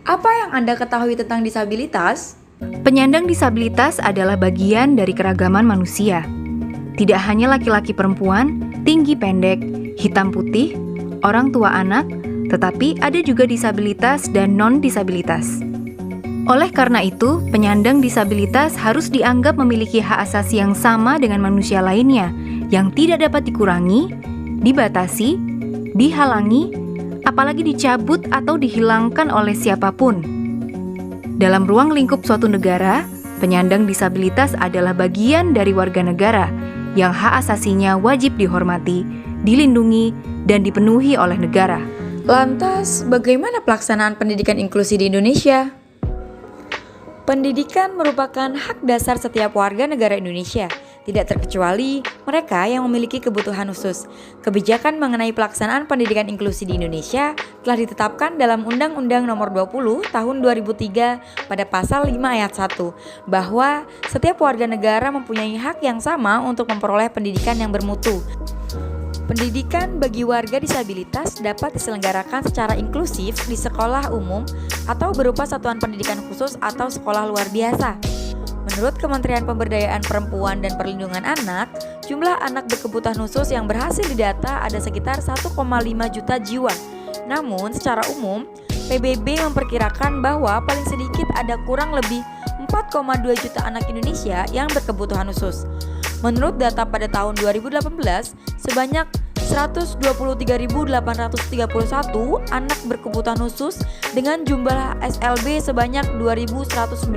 Apa yang Anda ketahui tentang disabilitas? Penyandang disabilitas adalah bagian dari keragaman manusia. Tidak hanya laki-laki perempuan, tinggi pendek, hitam putih, orang tua anak, tetapi ada juga disabilitas dan non-disabilitas. Oleh karena itu, penyandang disabilitas harus dianggap memiliki hak asasi yang sama dengan manusia lainnya, yang tidak dapat dikurangi, dibatasi, dihalangi, apalagi dicabut atau dihilangkan oleh siapapun. Dalam ruang lingkup suatu negara, penyandang disabilitas adalah bagian dari warga negara yang hak asasinya wajib dihormati, dilindungi, dan dipenuhi oleh negara. Lantas, bagaimana pelaksanaan pendidikan inklusi di Indonesia? Pendidikan merupakan hak dasar setiap warga negara Indonesia, tidak terkecuali mereka yang memiliki kebutuhan khusus. Kebijakan mengenai pelaksanaan pendidikan inklusi di Indonesia telah ditetapkan dalam Undang-Undang Nomor 20 Tahun 2003 pada Pasal 5 Ayat 1, bahwa setiap warga negara mempunyai hak yang sama untuk memperoleh pendidikan yang bermutu. Pendidikan bagi warga disabilitas dapat diselenggarakan secara inklusif di sekolah umum atau berupa satuan pendidikan khusus atau sekolah luar biasa. Menurut Kementerian Pemberdayaan Perempuan dan Perlindungan Anak, jumlah anak berkebutuhan khusus yang berhasil didata ada sekitar 1,5 juta jiwa. Namun, secara umum, PBB memperkirakan bahwa paling sedikit ada kurang lebih 4,2 juta anak Indonesia yang berkebutuhan khusus. Menurut data pada tahun 2018, sebanyak 123.831 anak berkebutuhan khusus dengan jumlah SLB sebanyak 2.190.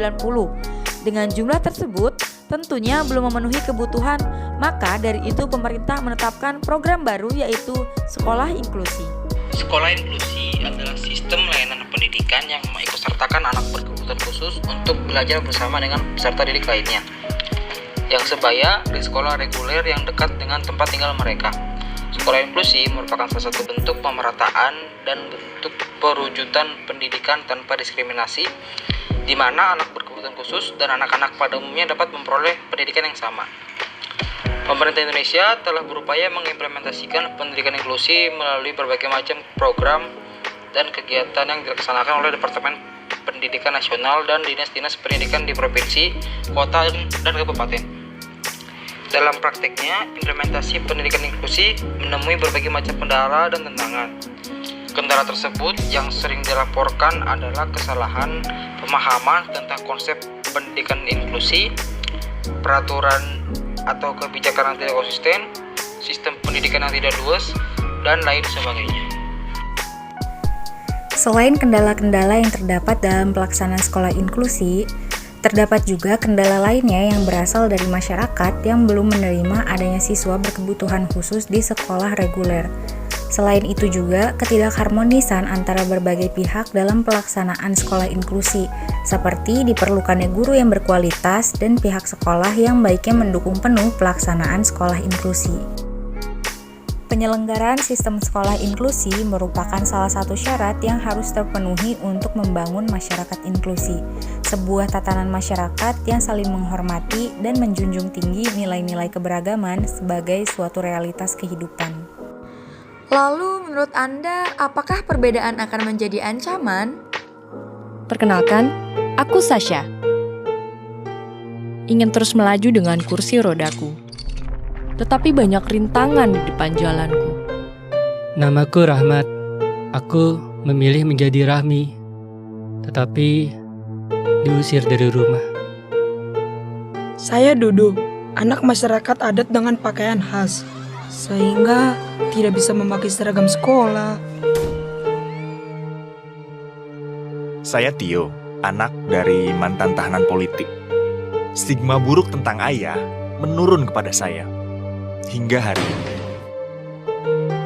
Dengan jumlah tersebut, tentunya belum memenuhi kebutuhan, maka dari itu pemerintah menetapkan program baru yaitu Sekolah Inklusi. Sekolah inklusi adalah sistem layanan pendidikan yang mengikutsertakan anak berkebutuhan khusus untuk belajar bersama dengan peserta didik lainnya yang sebaya di sekolah reguler yang dekat dengan tempat tinggal mereka. Sekolah inklusi merupakan salah satu bentuk pemerataan dan bentuk perwujudan pendidikan tanpa diskriminasi, di mana anak berkebutuhan khusus dan anak-anak pada umumnya dapat memperoleh pendidikan yang sama. Pemerintah Indonesia telah berupaya mengimplementasikan pendidikan inklusi melalui berbagai macam program dan kegiatan yang dilaksanakan oleh Departemen Pendidikan Nasional dan dinas-dinas pendidikan di provinsi, kota, dan kabupaten. Dalam prakteknya, implementasi pendidikan inklusi menemui berbagai macam kendala dan tantangan. Kendala tersebut yang sering dilaporkan adalah kesalahan pemahaman tentang konsep pendidikan inklusi, peraturan atau kebijakan yang tidak konsisten, sistem pendidikan yang tidak luas, dan lain sebagainya. Selain kendala-kendala yang terdapat dalam pelaksanaan sekolah inklusi, terdapat juga kendala lainnya yang berasal dari masyarakat yang belum menerima adanya siswa berkebutuhan khusus di sekolah reguler. Selain itu juga ketidakharmonisan antara berbagai pihak dalam pelaksanaan sekolah inklusi, seperti diperlukannya guru yang berkualitas dan pihak sekolah yang baiknya mendukung penuh pelaksanaan sekolah inklusi. Penyelenggaraan sistem sekolah inklusi merupakan salah satu syarat yang harus terpenuhi untuk membangun masyarakat inklusi, sebuah tatanan masyarakat yang saling menghormati dan menjunjung tinggi nilai-nilai keberagaman sebagai suatu realitas kehidupan. Lalu, menurut Anda, apakah perbedaan akan menjadi ancaman? Perkenalkan, aku Sasha. Ingin terus melaju dengan kursi rodaku. Tetapi banyak rintangan di depan jalanku. Namaku Rahmat. Aku memilih menjadi Rahmi, tetapi diusir dari rumah. Saya Dudu, anak masyarakat adat dengan pakaian khas, sehingga tidak bisa memakai seragam sekolah. Saya Tio, anak dari mantan tahanan politik. Stigma buruk tentang ayah menurun kepada saya hingga hari ini.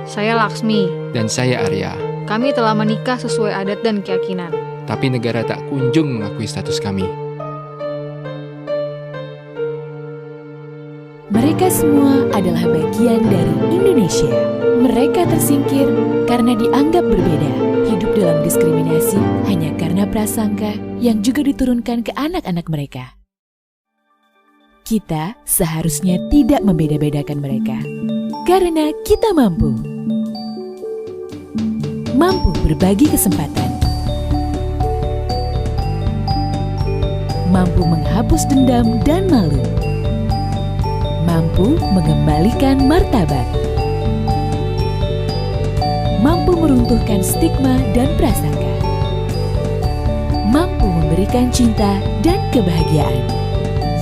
Saya Laksmi. Dan saya Arya. Kami telah menikah sesuai adat dan keyakinan. Tapi negara tak kunjung mengakui status kami. Mereka semua adalah bagian dari Indonesia. Mereka tersingkir karena dianggap berbeda, hidup dalam diskriminasi hanya karena prasangka yang juga diturunkan ke anak-anak mereka. Kita seharusnya tidak membeda-bedakan mereka, karena kita mampu berbagi kesempatan, mampu menghapus dendam dan malu, mampu mengembalikan martabat, mampu meruntuhkan stigma dan prasangka, mampu memberikan cinta dan kebahagiaan.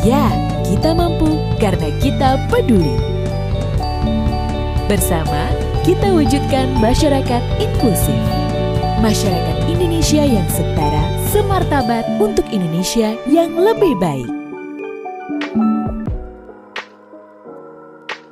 Ya, kita mampu karena kita peduli. Bersama, kita wujudkan masyarakat inklusif. Masyarakat Indonesia yang setara, semartabat untuk Indonesia yang lebih baik.